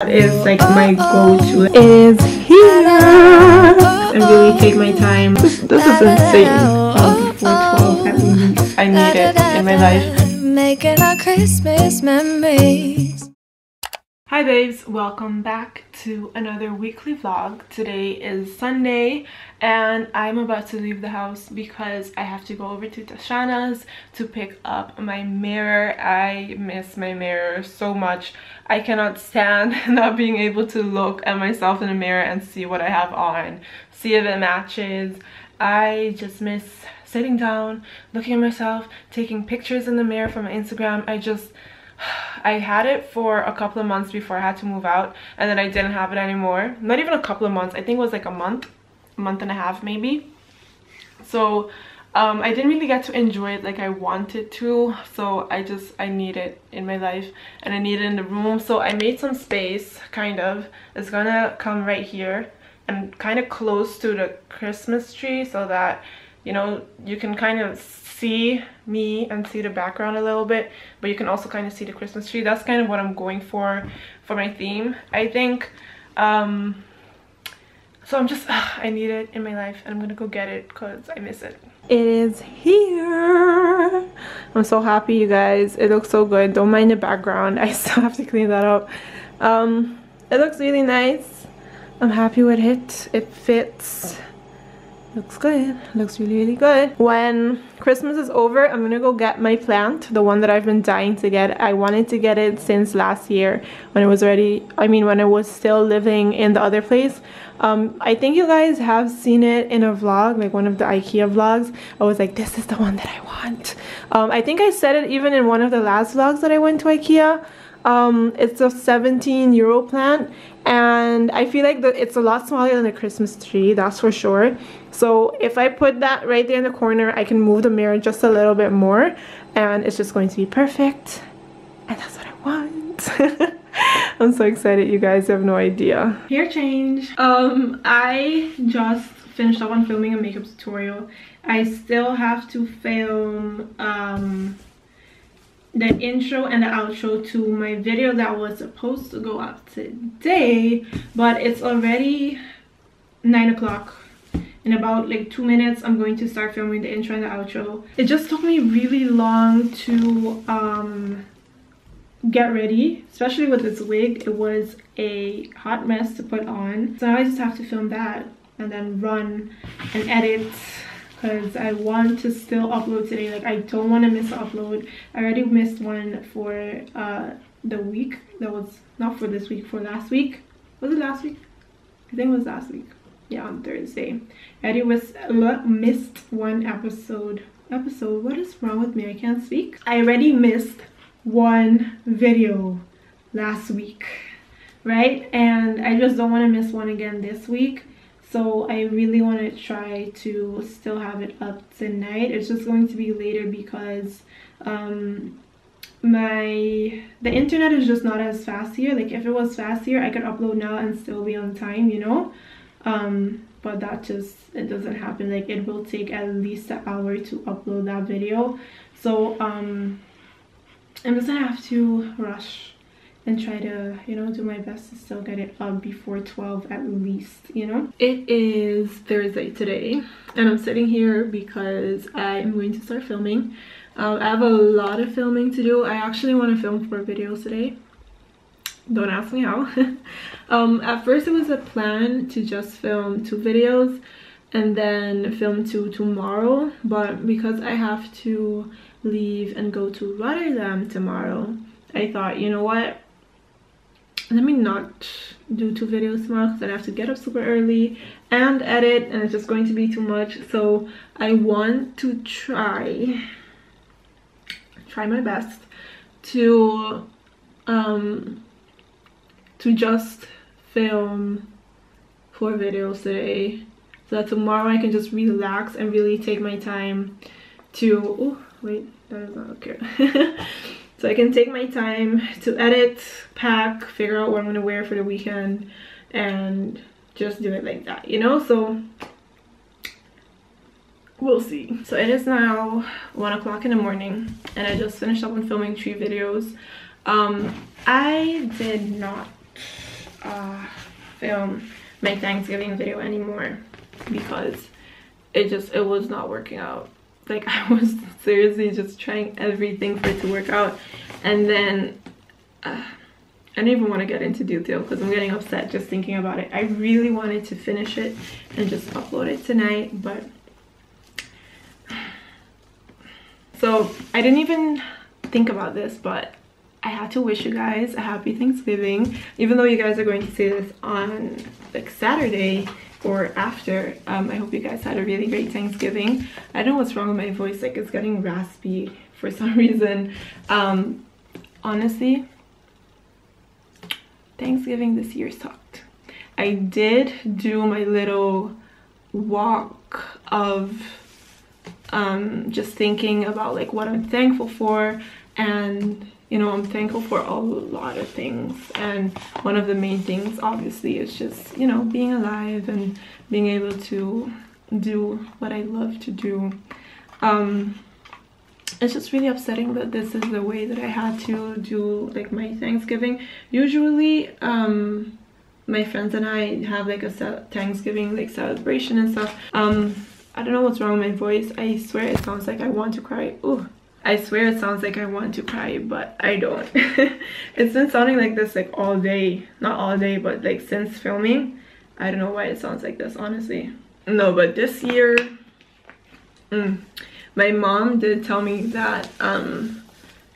Is like my go-to. It is here. I really take my time. This is insane. Before 12 at least. I need it in my life. Making our Christmas memories. Hi babes, welcome back to another weekly vlog. Today is Sunday and I'm about to leave the house because I have to go over to Tashana's to pick up my mirror. I miss my mirror so much. I cannot stand not being able to look at myself in the mirror and see what I have on, see if it matches. I just miss sitting down, looking at myself, taking pictures in the mirror for my Instagram. I had it for a couple of months before I had to move out, and then I didn't have it anymore. Not even a couple of months, I think it was like a month and a half maybe. So I didn't really get to enjoy it like I wanted to, so I need it in my life and I need it in the room. So I made some space, kind of. It's gonna come right here and kind of close to the Christmas tree so that, you know, you can kind of see me and see the background a little bit, but you can also kind of see the Christmas tree. That's kind of what I'm going for my theme, I think. So I need it in my life and I'm gonna go get it because I miss it. It is here. I'm so happy, you guys. It looks so good. Don't mind the background. I still have to clean that up. It looks really nice. I'm happy with it. It fits. Looks good. Looks really good. When Christmas is over, I'm gonna go get my plant, the one that I've been dying to get. I wanted to get it since last year when it was ready. When I was still living in the other place. I think you guys have seen it in a vlog, like one of the IKEA vlogs. I was like, this is the one that I want. I think I said it even in one of the last vlogs that I went to IKEA. It's a 17 euro plant and I feel like it's a lot smaller than a Christmas tree, that's for sure. So if I put that right there in the corner, I can move the mirror just a little bit more and it's just going to be perfect, and that's what I want. I'm so excited, you guys have no idea. Hair change. I just finished up on filming a makeup tutorial. I still have to film the intro and the outro to my video that was supposed to go up today, but it's already 9 o'clock. In about like 2 minutes I'm going to start filming the intro and the outro. It just took me really long to get ready, especially with this wig. It was a hot mess to put on, so I just have to film that and then run and edit because I want to still upload today. Like, I don't want to miss the upload. I already missed one for the week that was not for this week, for last week. Was it last week? I think it was last week. Yeah, on Thursday. I already missed one episode. What is wrong with me? I can't speak. I already missed one video last week, right? And I just don't want to miss one again this week. So I really want to try to still have it up tonight. It's just going to be later because the internet is just not as fast here. Like, if it was fast here, I could upload now and still be on time, you know. But it doesn't happen. Like, it will take at least an hour to upload that video. So I'm just gonna have to rush and try to, you know, do my best to still get it up before 12 at least, you know. It is Thursday today and I'm sitting here because I am going to start filming. I have a lot of filming to do. I actually want to film 4 videos today. Don't ask me how. At first it was a plan to just film 2 videos and then film 2 tomorrow, but because I have to leave and go to Rotterdam tomorrow, I thought, you know what, let me not do 2 videos tomorrow because I have to get up super early and edit, and it's just going to be too much. So I want to try my best to just film 4 videos today so that tomorrow I can just relax and really take my time to, oh wait, that is not okay. So I can take my time to edit, pack, figure out what I'm gonna wear for the weekend and just do it like that, you know. So we'll see. So it is now 1 o'clock in the morning and I just finished up on filming 3 videos. I did not film my Thanksgiving video anymore because it was not working out. Like, I was seriously just trying everything for it to work out, and then I don't even want to get into detail because I'm getting upset just thinking about it. I really wanted to finish it and just upload it tonight, but so I didn't even think about this, but I had to wish you guys a happy Thanksgiving, even though you guys are going to see this on like Saturday or after. I hope you guys had a really great Thanksgiving. I don't know what's wrong with my voice, like it's getting raspy for some reason. Honestly, Thanksgiving this year sucked. I did do my little walk of just thinking about like what I'm thankful for, and you know, I'm thankful for a lot of things, and one of the main things obviously is just, you know, being alive and being able to do what I love to do. It's just really upsetting that this is the way that I had to do like my Thanksgiving. Usually my friends and I have like a Thanksgiving like celebration and stuff. I don't know what's wrong with my voice. I swear it sounds like I want to cry. Ooh, I swear it sounds like I want to cry, but I don't. It's been sounding like this like all day. Not all day, but like since filming. I don't know why it sounds like this, honestly. No, but this year my mom did tell me that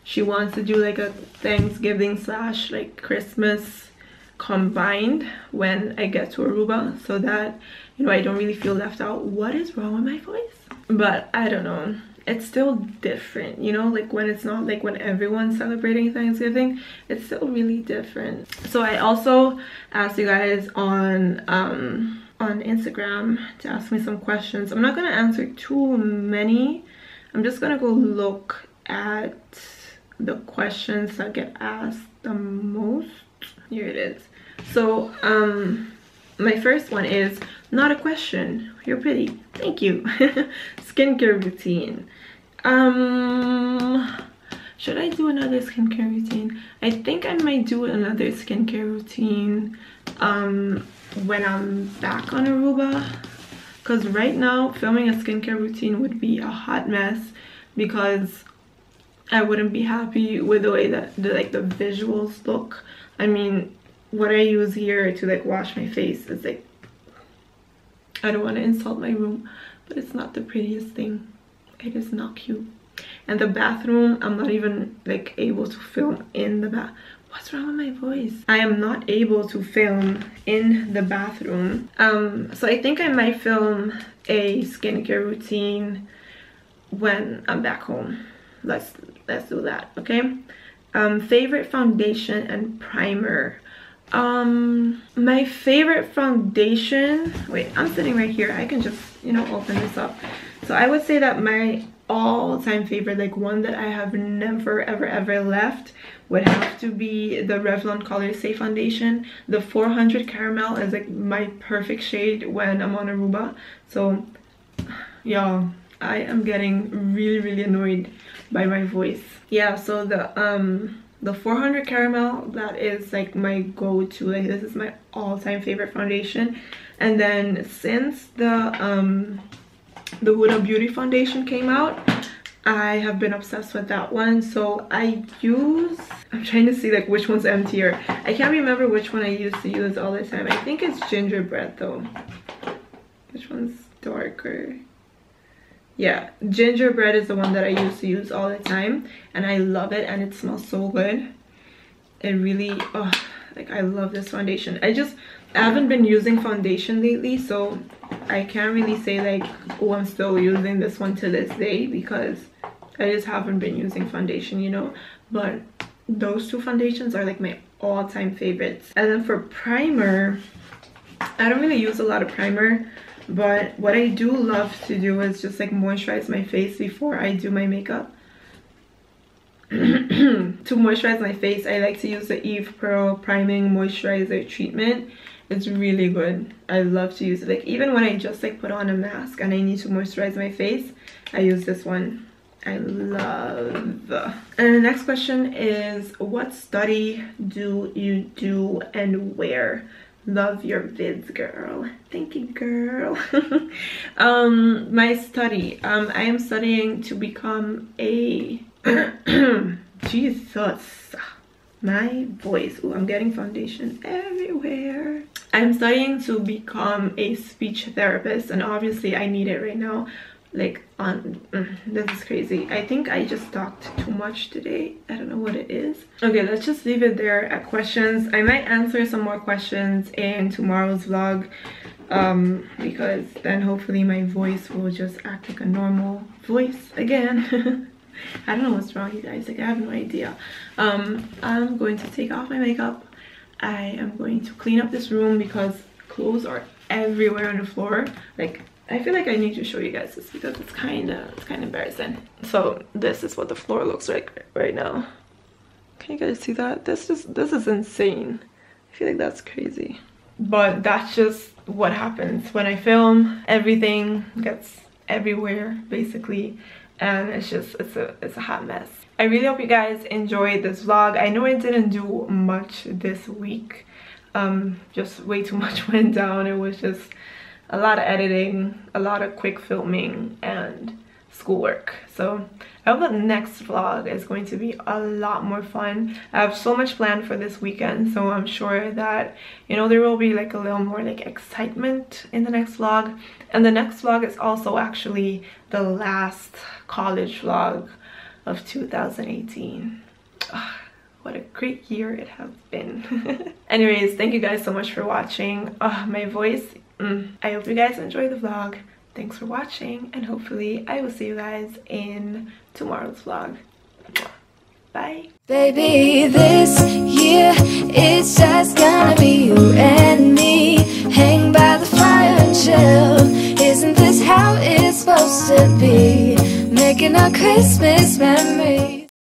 she wants to do like a Thanksgiving / like Christmas combined when I get to Aruba, so that, you know, I don't really feel left out. What is wrong with my voice? But I don't know, it's still different, you know, like when it's not like when everyone's celebrating Thanksgiving, it's still really different. So I also asked you guys on Instagram to ask me some questions. I'm not gonna answer too many. I'm just gonna go look at the questions that get asked the most. Here it is. So my first one is not a question. You're pretty. Thank you. Skincare routine. Should I do another skincare routine? I think I might do another skincare routine when I'm back on Aruba, because right now filming a skincare routine would be a hot mess because I wouldn't be happy with the way that the visuals look. I mean, what I use here to like wash my face is like, I don't want to insult my room, but it's not the prettiest thing. It is not cute. And the bathroom, I'm not even like able to film in the bath. What's wrong with my voice? I am not able to film in the bathroom. So I think I might film a skincare routine when I'm back home. Let's do that, okay? Favorite foundation and primer. My favorite foundation, wait, I'm sitting right here, I can just, you know, open this up. So I would say that my all-time favorite, like one that I have never ever left, would have to be the Revlon Color Stay foundation. The 400 caramel is like my perfect shade when I'm on Aruba. So y'all, I am getting really annoyed by my voice. Yeah, so the 400 caramel, that is like my go-to. Like, this is my all-time favorite foundation. And then since the Huda Beauty foundation came out, I have been obsessed with that one. So I'm trying to see like which one's emptier. I can't remember which one I used to use all the time. I think it's gingerbread though. Which one's darker? Yeah, gingerbread is the one that I used to use all the time, and I love it, and it smells so good. It really, oh, like I love this foundation. I haven't been using foundation lately, so I can't really say like, oh, I'm still using this one to this day, because I just haven't been using foundation, you know. But those two foundations are like my all-time favorites. And then for primer, I don't really use a lot of primer, but what I do love to do is just like moisturize my face before I do my makeup. To moisturize my face, I like to use the Eve Pearl Priming Moisturizer Treatment. It's really good. I love to use it. Like even when I just like put on a mask and I need to moisturize my face, I use this one. I love. And the next question is, what study do you do and where? Love your vids, girl. Thank you, girl. My study, I am studying to become a Jesus, my voice. Ooh, I'm getting foundation everywhere. I'm studying to become a speech therapist, and obviously I need it right now. Like, this is crazy. I think I just talked too much today. I don't know what it is. Okay, let's just leave it there at questions. I might answer some more questions in tomorrow's vlog, because then hopefully my voice will just act like a normal voice again. I don't know what's wrong, you guys. Like, I have no idea. I'm going to take off my makeup. I am going to clean up this room because clothes are everywhere on the floor. Like, I feel like I need to show you guys this because it's kind of embarrassing. So this is what the floor looks like right now. Can you guys see that? This is insane. I feel like that's crazy. But that's just what happens when I film. Everything gets everywhere basically, and it's a hot mess. I really hope you guys enjoyed this vlog. I know I didn't do much this week. Just way too much went down. It was just a lot of editing, a lot of quick filming, and schoolwork. So I hope that the next vlog is going to be a lot more fun. I have so much planned for this weekend, so I'm sure that, you know, there will be like a little more like excitement in the next vlog. And the next vlog is also actually the last college vlog of 2018. What a great year it has been. Anyways, thank you guys so much for watching. My voice, I hope you guys enjoyed the vlog. Thanks for watching, and hopefully I will see you guys in tomorrow's vlog. Bye. Baby, this year it's just gonna be you and me. Hang by the fire and chill. Isn't this how it's supposed to be? Making a Christmas memory.